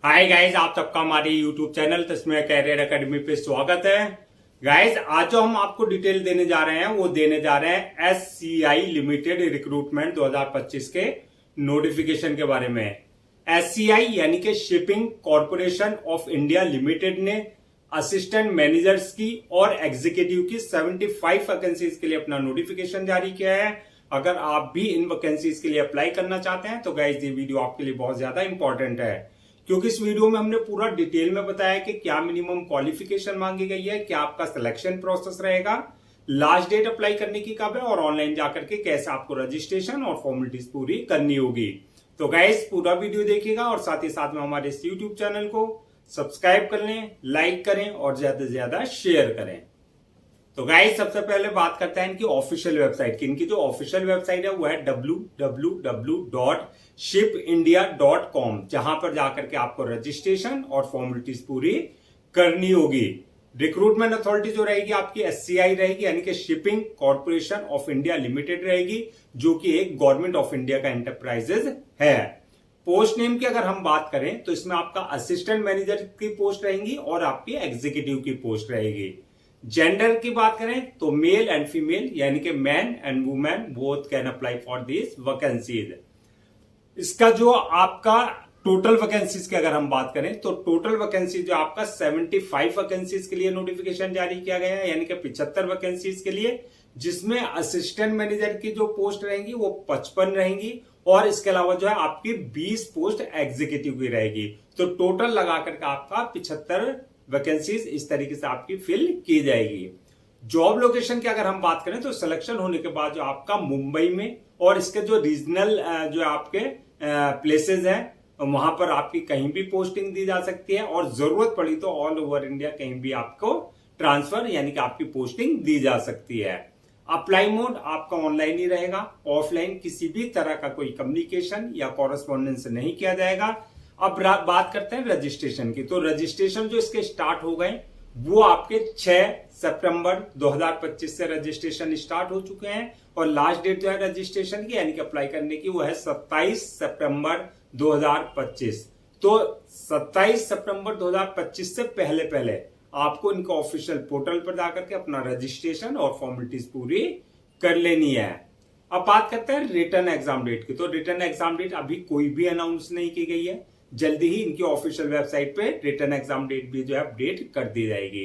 Hi guys, आप सबका हमारे यूट्यूब चैनल तस्मीर कैरियर एकेडमी पे स्वागत है। गाइस, आज जो हम आपको डिटेल देने जा रहे हैं वो देने जा रहे हैं एससीआई लिमिटेड रिक्रूटमेंट 2025 के नोटिफिकेशन के बारे में। एससीआई यानी कि shipping corporation of India limited ने असिस्टेंट मैनेजर्स की और एग्जीक्यूटिव की 75 वैकेंसीज के लिए अपना नोटिफिकेशन जारी किया है। अगर आप भी इन वैकेंसीज के लिए अप्लाई करना चाहते हैं तो गाइस ये वीडियो आपके लिए बहुत ज्यादा इंपॉर्टेंट है, क्योंकि इस वीडियो में हमने पूरा डिटेल में बताया कि क्या मिनिमम क्वालिफिकेशन मांगी गई है, क्या आपका सिलेक्शन प्रोसेस रहेगा, लास्ट डेट अप्लाई करने की कब है और ऑनलाइन जाकर के कैसे आपको रजिस्ट्रेशन और फॉर्मेलिटीज पूरी करनी होगी। तो गाइस पूरा वीडियो देखिएगा और साथ ही साथ में हमारे इस यूट्यूब चैनल को सब्सक्राइब कर लें, लाइक करें और ज्यादा से ज्यादा शेयर करें। तो गाइस सबसे पहले बात करते हैं इनकी ऑफिशियल वेबसाइट की। इनकी जो ऑफिशियल वेबसाइट है वो है www.shipindia.com, जहां पर जाकर के आपको रजिस्ट्रेशन और फॉर्मेलिटीज पूरी करनी होगी। रिक्रूटमेंट अथॉरिटी जो रहेगी आपकी एससीआई रहेगी, यानी कि shipping corporation of India limited रहेगी, जो कि एक गवर्नमेंट ऑफ इंडिया का एंटरप्राइजेज है। पोस्ट नेम की अगर हम बात करें तो इसमें आपका असिस्टेंट मैनेजर की पोस्ट रहेगी और आपकी एग्जीक्यूटिव की पोस्ट रहेगी। जेंडर की बात करें तो मेल एंड फीमेल, यानी कि man and women both can apply for this vacancies. इसका जो आपका टोटल वैकेंसीज की अगर हम बात करें तो टोटल वैकेंसी जो आपका 75 वैकेंसीज के लिए नोटिफिकेशन जारी किया गया है, यानी कि 75 वैकेंसीज के लिए, जिसमें असिस्टेंट मैनेजर की जो पोस्ट रहेंगी वो 55 रहेंगी और इसके अलावा जो है आपकी 20 पोस्ट एग्जीक्यूटिव की रहेगी। तो टोटल लगाकर के आपका 75 वैकेंसीज इस तरीके से आपकी फिल की जाएगी। जॉब लोकेशन की अगर हम बात करें तो सिलेक्शन होने के बाद जो आपका मुंबई में और इसके जो रीजनल जो आपके प्लेसेस हैं वहां पर आपकी कहीं भी पोस्टिंग दी जा सकती है और जरूरत पड़ी तो ऑल ओवर इंडिया कहीं भी आपको ट्रांसफर यानी कि आपकी पोस्टिंग दी जा सकती है। अप्लाई मोड आपका ऑनलाइन ही रहेगा, ऑफलाइन किसी भी तरह का कोई कम्युनिकेशन या कॉरेस्पॉन्डेंस नहीं किया जाएगा। अब बात करते हैं रजिस्ट्रेशन की। तो रजिस्ट्रेशन जो इसके स्टार्ट हो गए वो आपके 6 सितंबर 2025 से रजिस्ट्रेशन स्टार्ट हो चुके हैं और लास्ट डेट जो है रजिस्ट्रेशन की यानी कि अप्लाई करने की वो है 27 सितंबर 2025। तो 27 सितंबर 2025 से पहले पहले आपको इनका ऑफिशियल पोर्टल पर जाकर के अपना रजिस्ट्रेशन और फॉर्मेलिटीज पूरी कर लेनी है। अब बात करते हैं रिटर्न एग्जाम डेट की। तो रिटर्न एग्जाम डेट अभी कोई भी अनाउंस नहीं की गई है, जल्दी ही इनकी ऑफिशियल वेबसाइट पे रिटर्न एग्जाम डेट भी जो है अपडेट कर दी जाएगी।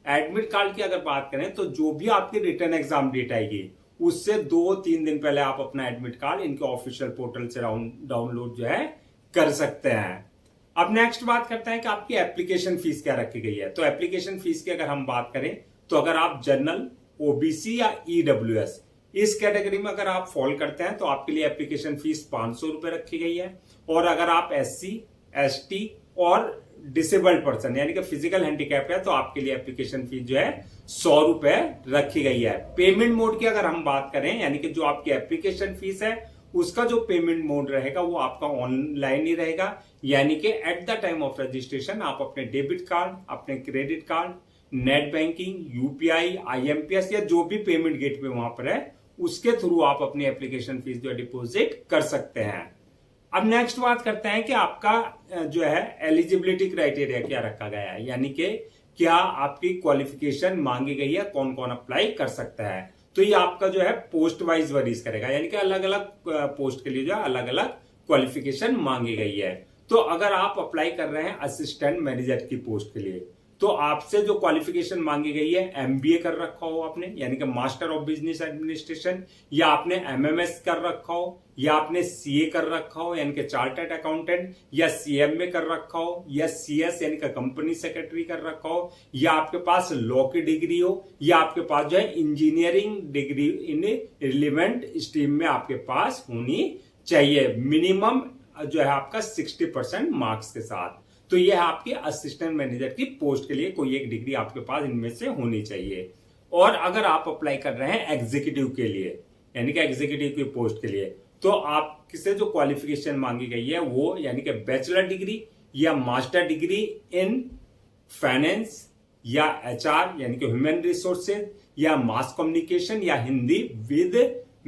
एडमिट कार्ड की अगर बात करें तो जो भी आपकी रिटर्न एग्जाम डेट आएगी उससे 2-3 दिन पहले आप अपना एडमिट कार्ड इनके ऑफिशियल पोर्टल से डाउनलोड जो है कर सकते हैं। अब नेक्स्ट बात करते हैं कि आपकी एप्लीकेशन फीस क्या रखी गई है। तो एप्लीकेशन फीस की अगर हम बात करें तो अगर आप जनरल, ओबीसी या ईडब्ल्यूएस इस कैटेगरी में अगर आप फॉल करते हैं तो आपके लिए एप्लीकेशन फीस 500 रुपए रखी गई है और अगर आप एससी, एसटी और डिसेबल्ड पर्सन यानी कि फिजिकल हैंडीकैप है तो आपके लिए एप्लीकेशन फीस जो है 100 रुपए रखी गई है। पेमेंट मोड की अगर हम बात करें यानी कि जो आपकी एप्लीकेशन फीस है उसका जो पेमेंट मोड रहेगा वो आपका ऑनलाइन ही रहेगा, यानी कि at the time of registration आप अपने डेबिट कार्ड, अपने credit card, net banking, UPI, IMPS या जो भी पेमेंट गेटवे वहां पर है उसके थ्रू आप अपनी एप्लीकेशन फीस जो है डिपॉजिट कर सकते हैं। अब नेक्स्ट बात करते हैं कि आपका जो है एलिजिबिलिटी क्राइटेरिया क्या रखा गया है, यानी कि क्या आपकी क्वालिफिकेशन मांगी गई है, कौन कौन अप्लाई कर सकता है। तो ये आपका जो है पोस्ट वाइज वरीज करेगा, यानी कि अलग अलग पोस्ट के लिए जो है अलग अलग क्वालिफिकेशन मांगी गई है। तो अगर आप अप्लाई कर रहे हैं असिस्टेंट मैनेजर की पोस्ट के लिए तो आपसे जो क्वालिफिकेशन मांगी गई है एमबीए कर रखा हो आपने, यानी कि मास्टर ऑफ बिजनेस एडमिनिस्ट्रेशन, या आपने एमएमएस कर रखा हो, या आपने सीए कर रखा हो यानी कि चार्टर्ड अकाउंटेंट, या सीएमए कर रखा हो, या सीएस यानी कि कंपनी सेक्रेटरी कर रखा हो, या आपके पास लॉ की डिग्री हो, या आपके पास जो है engineering degree in relevant stream में आपके पास होनी चाहिए, मिनिमम जो है आपका 60% मार्क्स के साथ। तो यह है आपके असिस्टेंट मैनेजर की पोस्ट के लिए कोई एक डिग्री आपके पास इनमें से होनी चाहिए। और अगर आप अप्लाई कर रहे हैं एग्जीक्यूटिव के लिए यानी कि एग्जीक्यूटिव की पोस्ट के लिए तो आपसे जो क्वालिफिकेशन मांगी गई है वो यानी कि बैचलर डिग्री या मास्टर डिग्री इन फाइनेंस या एचआर यानी कि ह्यूमन रिसोर्सेज या मास कम्युनिकेशन या हिंदी विद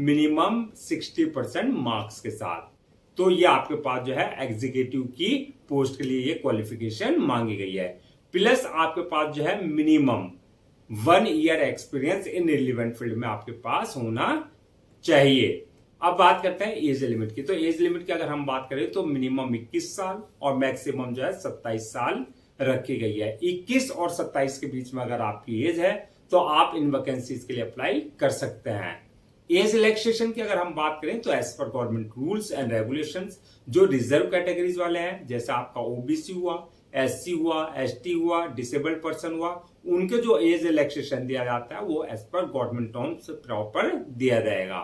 मिनिमम 60% मार्क्स के साथ। तो ये आपके पास जो है एग्जीक्यूटिव की पोस्ट के लिए ये क्वालिफिकेशन मांगी गई है। प्लस आपके पास जो है minimum 1 year experience in relevant field में आपके पास होना चाहिए। अब बात करते हैं एज लिमिट की। तो एज लिमिट की अगर हम बात करें तो मिनिमम 21 साल और मैक्सिमम जो है 27 साल रखी गई है। 21 और 27 के बीच में अगर आपकी एज है तो आप इन वैकेंसीज के लिए अप्लाई कर सकते हैं। एज रिलैक्सेशन की अगर हम बात करें तो एज पर गवर्नमेंट रूल्स एंड रेगुलेशंस जो रिजर्व कैटेगरीज वाले हैं, जैसे आपका ओबीसी हुआ, एससी हुआ, एसटी हुआ, डिसेबल्ड पर्सन हुआ, उनके जो एज रिलैक्सेशन दिया जाता है वो एज पर गवर्नमेंट नॉर्म्स प्रॉपर दिया जाएगा।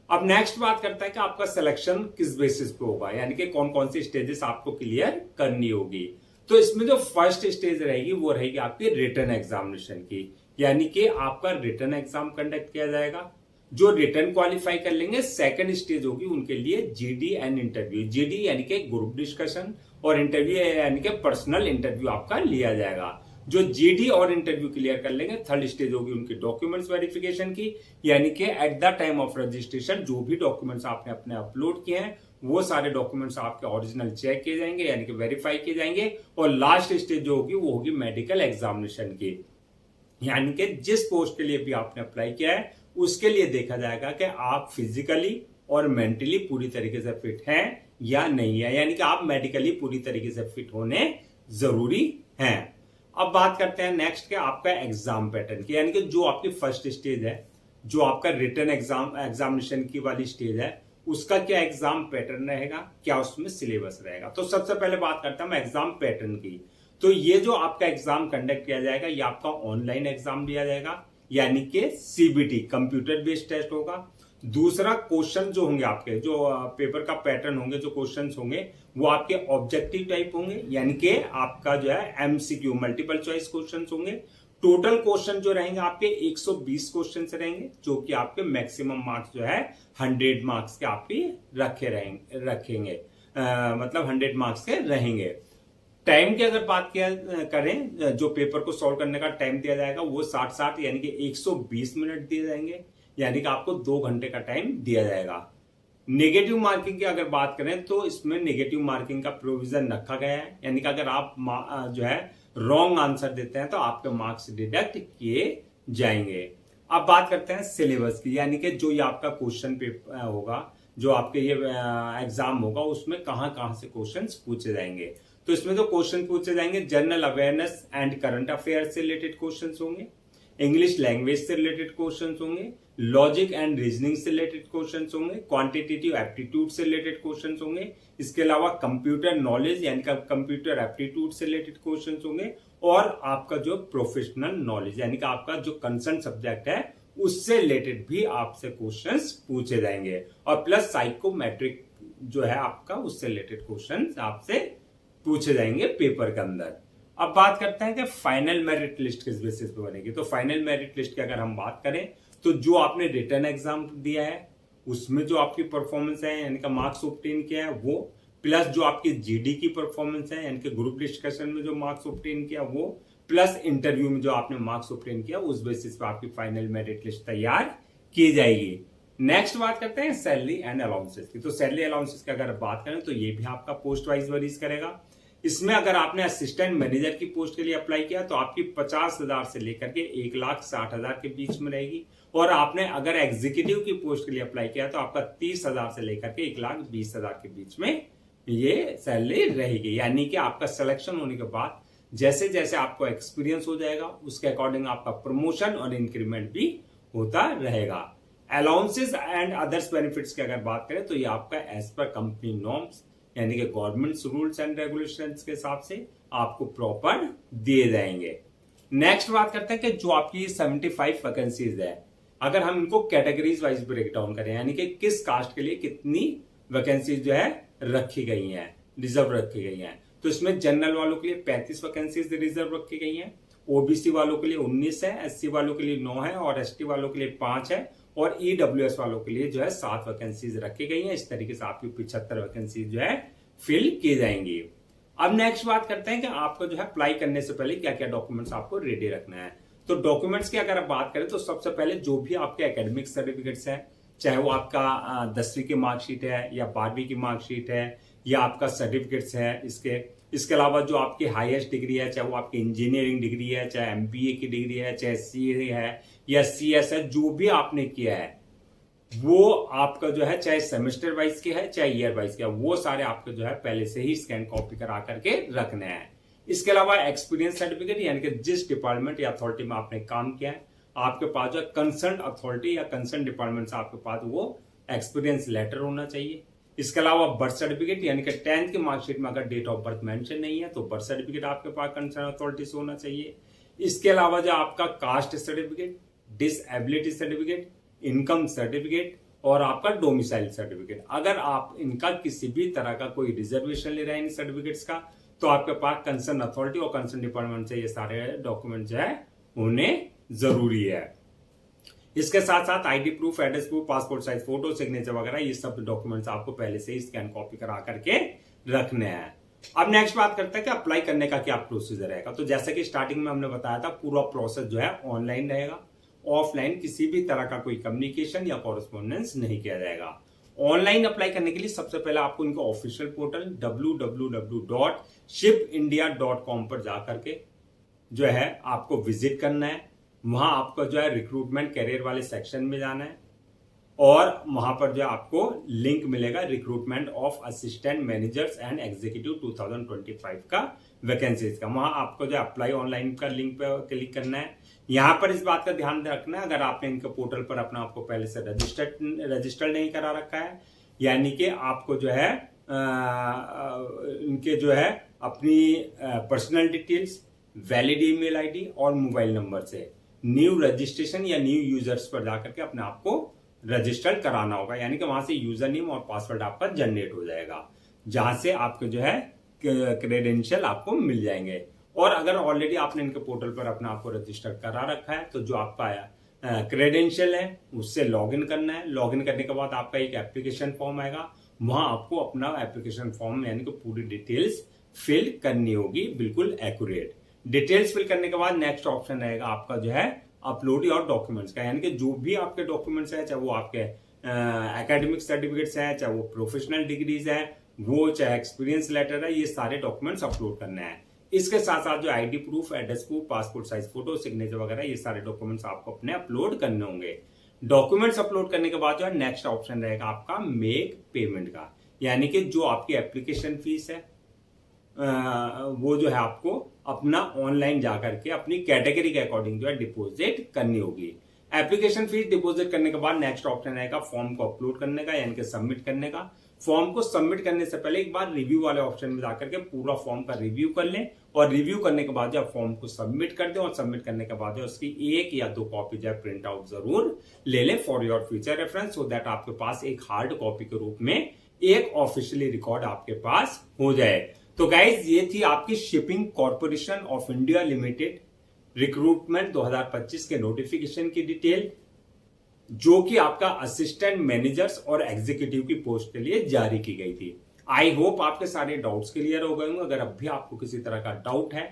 अब नेक्स्ट बात करता है कि आपका सिलेक्शन किस बेसिस पे होगा, यानी कि कौन कौन सी स्टेजेस आपको क्लियर करनी होगी। तो इसमें जो फर्स्ट स्टेज रहेगी वो रहेगी आपकी रिटन एग्जामिनेशन की, यानी कि आपका रिटन एग्जाम कंडक्ट किया जाएगा। जो रिटर्न क्वालिफाई कर लेंगे, सेकंड स्टेज होगी उनके लिए जीडी एंड इंटरव्यू। जीडी यानी कि ग्रुप डिस्कशन और इंटरव्यू यानी कि पर्सनल इंटरव्यू आपका लिया जाएगा। जो जीडी और इंटरव्यू क्लियर कर लेंगे, थर्ड स्टेज होगी उनकी डॉक्यूमेंट्स वेरिफिकेशन की, यानी कि at the time of registration जो भी डॉक्यूमेंट्स आपने अपने अपलोड किए हैं वो सारे डॉक्यूमेंट्स आपके ओरिजिनल चेक किए जाएंगे, यानी कि वेरीफाई किए जाएंगे। और लास्ट स्टेज जो होगी वो होगी मेडिकल एग्जामिनेशन की, यानी कि जिस पोस्ट के लिए भी आपने अप्लाई किया है उसके लिए देखा जाएगा कि आप फिजिकली और मेंटली पूरी तरीके से फिट हैं या नहीं है, यानी कि आप मेडिकली पूरी तरीके से फिट होने जरूरी हैं। अब बात करते हैं नेक्स्ट के आपका एग्जाम पैटर्न की, यानी कि जो आपकी फर्स्ट स्टेज है, जो आपका रिटन एग्जामिनेशन की वाली स्टेज है, उसका क्या एग्जाम पैटर्न रहेगा, क्या उसमें सिलेबस रहेगा। तो सबसे पहले बात करता हूं एग्जाम पैटर्न की। तो ये जो आपका एग्जाम कंडक्ट किया जाएगा ये आपका ऑनलाइन एग्जाम दिया जाएगा, यानी कि सीबीटी कंप्यूटर बेस्ड टेस्ट होगा। दूसरा, क्वेश्चन जो होंगे आपके, जो पेपर का पैटर्न होंगे, जो क्वेश्चंस होंगे वो आपके ऑब्जेक्टिव टाइप होंगे, यानी कि आपका जो है एमसीक्यू मल्टीपल चॉइस क्वेश्चंस होंगे। टोटल क्वेश्चन जो रहेंगे आपके 120 क्वेश्चन रहेंगे, जो कि आपके मैक्सिमम मार्क्स जो है 100 मार्क्स के आपके रखेंगे मतलब 100 मार्क्स के रहेंगे। टाइम की अगर बात किया करें, जो पेपर को सॉल्व करने का टाइम दिया जाएगा वो 60 यानी कि 120 मिनट दिए जाएंगे, यानी कि आपको 2 घंटे का टाइम दिया जाएगा। नेगेटिव मार्किंग की अगर बात करें तो इसमें नेगेटिव मार्किंग का प्रोविजन रखा गया है, यानी कि अगर आप जो है रॉन्ग आंसर देते हैं तो आपके मार्क्स डिडक्ट किए जाएंगे। अब बात करते हैं सिलेबस की, यानी कि जो ये आपका क्वेश्चन पेपर होगा, जो आपके ये एग्जाम होगा, उसमें कहां कहां से क्वेश्चंस पूछे जाएंगे। तो इसमें जो क्वेश्चन पूछे जाएंगे, general awareness and current affair से रिलेटेड क्वेश्चंस होंगे, इंग्लिश लैंग्वेज से रिलेटेड क्वेश्चंस होंगे, लॉजिक एंड रीजनिंग से रिलेटेड क्वेश्चंस होंगे, क्वांटिटेटिव एप्टीट्यूड से रिलेटेड क्वेश्चंस होंगे, इसके अलावा कंप्यूटर नॉलेज यानी कि कंप्यूटर एप्टीट्यूड से रिलेटेड क्वेश्चंस होंगे, और आपका जो प्रोफेशनल नॉलेज यानी कि आपका जो कंसर्न सब्जेक्ट है उससे रिलेटेड भी आपसे क्वेश्चंस पूछे जाएंगे, और प्लस साइकोमेट्रिक जो है आपका उससे रिलेटेड क्वेश्चंस आपसे पूछे जाएंगे पेपर के अंदर। अब बात करते हैं कि फाइनल मेरिट लिस्ट किस बेसिस पे बनेगी। तो फाइनल मेरिट लिस्ट की अगर हम बात करें तो जो आपने रिटन एग्जाम दिया है उसमें जो आपकी परफॉर्मेंस है यानी कि मार्क्स ऑब्टेन किया है वो, प्लस जो आपकी जीडी की परफॉर्मेंस है यानी कि ग्रुप डिस्कशन में जो मार्क्स ऑब्टेन किया वो, प्लस इंटरव्यू में जो आपने मार्क्स ऑब्टेन किया, उस बेसिस पे आपकी फाइनल मेरिट लिस्ट तैयार की जाएगी। नेक्स्ट बात करते हैं सैलरी एंड अलाउंसेस की। तो सैलरी अलाउंसेस की अगर बात करें तो ये भी आपका पोस्ट वाइज वरीज करेगा। इसमें अगर आपने असिस्टेंट मैनेजर की पोस्ट के लिए अप्लाई किया तो आपकी 50,000 से लेकर के 1,60,000 के बीच में रहेगी, और आपने अगर एग्जीक्यूटिव की पोस्ट के लिए अप्लाई किया तो आपका 30,000 से लेकर के 1,20,000 के बीच में ये सैलरी रहेगी। यानी कि आपका सिलेक्शन होने के बाद जैसे जैसे आपको एक्सपीरियंस हो जाएगा उसके अकॉर्डिंग आपका प्रमोशन और इंक्रीमेंट भी होता रहेगा। अलाउंसेस एंड अदर्स बेनिफिट्स की अगर बात करें तो ये आपका एज पर कंपनी नॉर्म्स यानी कि गवर्नमेंट रूल्स एंड रेगुलेशंस के हिसाब से आपको प्रॉपर दिए जाएंगे। नेक्स्ट बात करते हैं कि जो आपकी 75 वैकेंसीज है, अगर हम इनको कैटेगरीज वाइज ब्रेक डाउन करें यानी कि किस कास्ट के लिए कितनी वैकेंसीज जो है रखी गई हैं, रिजर्व रखी गई हैं, तो इसमें जनरल वालों के लिए 35 वैकेंसीज रिजर्व रखी गई हैं, ओबीसी वालों के लिए 19 है, एससी वालों के लिए 9 है और एसटी वालों के लिए 5 है, और ईडब्ल्यूएस वालों के लिए जो है 7 वैकेंसीज रखी गई हैं। इस तरीके से आपकी 75 वैकेंसीज जो है फिल की जाएंगी। अब नेक्स्ट बात करते हैं कि आपको जो है अप्लाई करने से पहले क्या क्या डॉक्यूमेंट्स आपको रेडी रखना है। तो डॉक्यूमेंट्स की अगर आप बात करें तो सबसे पहले जो भी आपके एकेडमिक सर्टिफिकेट्स हैं चाहे वो आपका 10वीं की मार्कशीट है या 12वीं की मार्कशीट है या आपका सर्टिफिकेट्स है इसके अलावा जो आपकी हाईएस्ट डिग्री है, चाहे वो आपकी इंजीनियरिंग डिग्री है, चाहे एमबीए की डिग्री है, चाहे सीए है या सीएस है, जो भी आपने किया है वो आपका जो है चाहे सेमेस्टर वाइज के है चाहे ईयर वाइज के है, वो सारे आपके जो है पहले से ही स्कैन कॉपी करा करके रखने हैं। इसके अलावा एक्सपीरियंस सर्टिफिकेट, यानी कि जिस डिपार्टमेंट या अथॉरिटी में आपने काम किया है आपके पास जो कंसर्न अथॉरिटी या कंसर्न डिपार्टमेंट से आपके पास वो एक्सपीरियंस लेटर होना चाहिए। इसके अलावा बर्थ सर्टिफिकेट, यानी कि 10th की मार्कशीट में अगर डेट ऑफ बर्थ मेंशन नहीं है तो बर्थ सर्टिफिकेट आपके पास कंसर्न अथॉरिटी से होना चाहिए। इसके अलावा जो आपका caste certificate, disability certificate, income certificate और आपका डोमिसाइल सर्टिफिकेट, अगर आप इनका किसी भी तरह का कोई रिजर्वेशन ले रहे हैं इन सर्टिफिकेट्स का तो आपके पास कंसर्न अथॉरिटी और कंसर्न डिपार्टमेंट से ये सारे डॉक्यूमेंट जो है होने जरूरी है। इसके साथ साथ ID proof, address proof, passport size photo, signature वगैरह ये सब डॉक्यूमेंट्स आपको पहले से ही स्कैन कॉपी करा करके रखने हैं। अब नेक्स्ट बात करते हैं कि अप्लाई करने का क्या प्रोसीजर रहेगा। तो जैसे कि स्टार्टिंग में हमने बताया था पूरा प्रोसेस जो है ऑनलाइन रहेगा, ऑफलाइन किसी भी तरह का कोई कम्युनिकेशन या कॉरेस्पॉन्डेंस नहीं किया जाएगा। ऑनलाइन अप्लाई करने के लिए सबसे पहले आपको इनका ऑफिशियल पोर्टल www.shipindia.com पर जाकर के जो है आपको विजिट करना है। वहां आपको जो है रिक्रूटमेंट कैरियर वाले सेक्शन में जाना है और वहां पर जो है आपको लिंक मिलेगा recruitment of assistant managers and executive 2025 का वैकेंसीज का। वहां आपको जो अप्लाई ऑनलाइन का लिंक पे क्लिक करना है। यहां पर इस बात का ध्यान रखना है अगर आपने इनके पोर्टल पर अपना आपको पहले से रजिस्टर्ड नहीं करा रखा है, यानी कि आपको जो है इनके जो है अपनी personal details, valid email ID और मोबाइल नंबर से न्यू रजिस्ट्रेशन या न्यू यूजर्स पर जाकर के अपने आप को रजिस्टर कराना होगा, यानी कि वहां से यूजर नेम और पासवर्ड आपका जनरेट हो जाएगा, जहां से आपके जो है क्रेडेंशियल आपको मिल जाएंगे। और अगर ऑलरेडी आपने इनके पोर्टल पर अपना आपको रजिस्टर करा रखा है तो जो आपका क्रेडेंशियल है उससे लॉगिन करना है। लॉगिन करने के बाद आपका एक एप्लीकेशन फॉर्म आएगा, वहां आपको अपना एप्लीकेशन फॉर्म यानी कि पूरी डिटेल्स फिल करनी होगी, बिल्कुल एक्यूरेट। डिटेल्स फिल करने के बाद नेक्स्ट ऑप्शन रहेगा आपका जो है अपलोड योर डॉक्यूमेंट्स का, यानी कि जो भी आपके डॉक्यूमेंट्स है, चाहे वो आपके एकेडमिक सर्टिफिकेट्स हैं, चाहे वो प्रोफेशनल डिग्रीज है, वो चाहे एक्सपीरियंस लेटर है, ये सारे डॉक्यूमेंट्स अपलोड करने हैं। इसके साथ साथ जो ID proof, address proof, passport size photo, signature वगैरह ये सारे डॉक्यूमेंट्स आपको अपने अपलोड करने होंगे। डॉक्यूमेंट्स अपलोड करने के बाद जो है नेक्स्ट ऑप्शन रहेगा आपका मेक पेमेंट का, यानी कि जो आपकी एप्लीकेशन फीस है वो जो है आपको अपना ऑनलाइन जाकर के अपनी कैटेगरी के अकॉर्डिंग जो है डिपॉजिट करनी होगी। एप्लीकेशन फीस डिपॉजिट करने के बाद नेक्स्ट ऑप्शन रहेगा फॉर्म को अपलोड करने का, यानी कि सबमिट करने का। फॉर्म को सबमिट करने से पहले एक बार रिव्यू वाले ऑप्शन में जाकर के पूरा फॉर्म का रिव्यू कर लें और रिव्यू करने के बाद जब फॉर्म को सबमिट कर दें और सबमिट करने के बाद उसकी 1 या 2 कॉपी जो है प्रिंट आउट जरूर ले लें for your future reference, so that आपके पास एक हार्ड कॉपी के रूप में एक ऑफिशियली रिकॉर्ड आपके पास हो जाए। तो गाइज ये थी आपकी shipping corporation of India limited recruitment 2025 के नोटिफिकेशन की डिटेल, जो कि आपका असिस्टेंट मैनेजर्स और एग्जीक्यूटिव की पोस्ट के लिए जारी की गई थी। आई होप आपके सारे डाउट्स क्लियर हो गए होंगे। अगर अब भी आपको किसी तरह का डाउट है,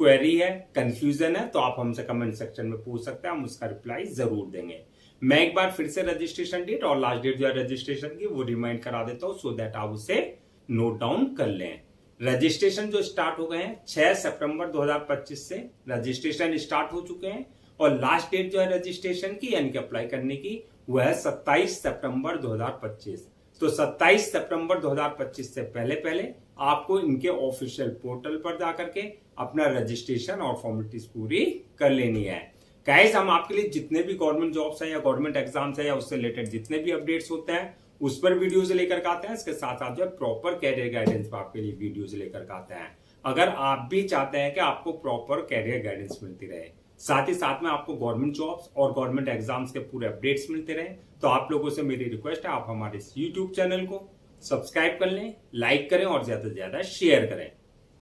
क्वेरी है, कंफ्यूजन है तो आप हमसे कमेंट सेक्शन में पूछ सकते हैं, हम उसका रिप्लाई जरूर देंगे। मैं एक बार फिर से रजिस्ट्रेशन डेट और लास्ट डेट जो है रजिस्ट्रेशन की वो रिमाइंड करा देता हूं, सो दैट आप उसे नोट डाउन कर लें। रजिस्ट्रेशन जो स्टार्ट हो गए हैं 6 सितंबर 2025 से रजिस्ट्रेशन स्टार्ट हो चुके हैं और लास्ट डेट जो है रजिस्ट्रेशन की यानी कि अप्लाई करने की वो है 27 सितंबर 2025। तो 27 सितंबर 2025 से पहले आपको इनके ऑफिशियल पोर्टल पर जाकर के अपना रजिस्ट्रेशन और फॉर्मेलिटीज पूरी कर लेनी है। गाइस हम आपके लिए जितने भी गवर्नमेंट जॉब्स है या गवर्नमेंट एग्जाम्स है या उससे रिलेटेड जितने भी अपडेट्स होते हैं उस पर वीडियोस लेकर आते हैं। इसके साथ साथ जो प्रॉपर कैरियर गाइडेंस पर आपके लिए वीडियोस लेकर आते हैं। अगर आप भी चाहते हैं कि आपको प्रॉपर कैरियर गाइडेंस मिलती रहे, साथ ही साथ में आपको गवर्नमेंट जॉब्स और गवर्नमेंट एग्जाम्स के पूरे अपडेट्स मिलते रहे, तो आप लोगों से मेरी रिक्वेस्ट है आप हमारे इस यूट्यूब चैनल को सब्सक्राइब कर लें, लाइक करें और ज्यादा से ज्यादा शेयर करें।